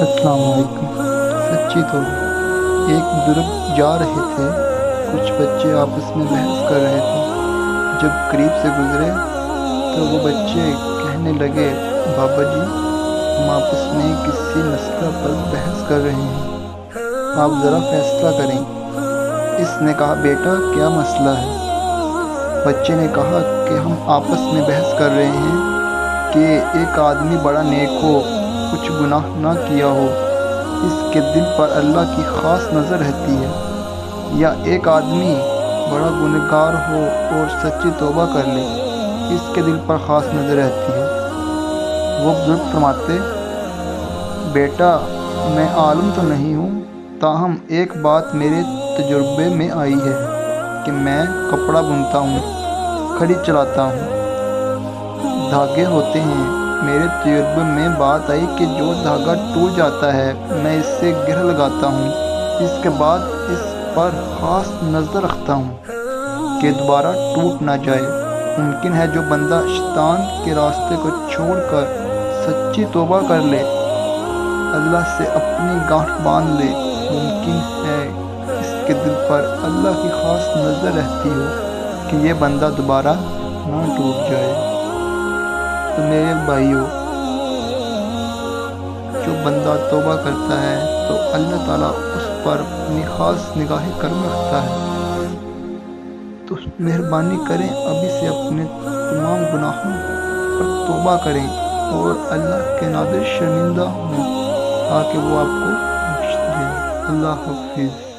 السلام علیکم۔ سچی تو ایک بزرگ جا رہے تھے، کچھ بچے آپس میں بحث کر رہے تھے۔ جب قریب سے گزرے تو وہ بچے کہنے لگے، بابا جی، ہم آپس میں کسی مسئلہ پر بحث کر رہے ہیں، آپ ذرا فیصلہ کریں۔ اس نے کہا، بیٹا کیا مسئلہ ہے؟ بچے نے کہا کہ ہم آپس میں بحث کر رہے ہیں کہ ایک آدمی بڑا نیک ہو، کچھ گناہ نہ کیا ہو، اس کے دل پر اللہ کی خاص نظر رہتی ہے، یا ایک آدمی بڑا گنہگار ہو اور سچی توبہ کر لے، اس کے دل پر خاص نظر رہتی ہے۔ وہ بزرگ فرماتے، بیٹا میں عالم تو نہیں ہوں، تاہم ایک بات میرے تجربے میں آئی ہے کہ میں کپڑا بنتا ہوں، کھڑی چلاتا ہوں، دھاگے ہوتے ہیں۔ میرے تجربے میں بات آئی کہ جو دھاگا ٹوٹ جاتا ہے میں اس سے گرہ لگاتا ہوں، اس کے بعد اس پر خاص نظر رکھتا ہوں کہ دوبارہ ٹوٹ نہ جائے۔ ممکن ہے جو بندہ شیطان کے راستے کو چھوڑ کر سچی توبہ کر لے، اللہ سے اپنی گانٹھ باندھ لے، ممکن ہے اس کے دل پر اللہ کی خاص نظر رہتی ہو کہ یہ بندہ دوبارہ نہ ٹوٹ جائے۔ تو میرے بھائیو، جو بندہ توبہ کرتا ہے تو اللہ تعالیٰ اس پر اپنی خاص نگاہ کرم رکھتا ہے۔ تو مہربانی کریں، ابھی سے اپنے تمام گناہوں پر توبہ کریں اور اللہ کے نادر شرمندہ ہوں تاکہ وہ آپ کو بخش دے۔ اللہ حافظ۔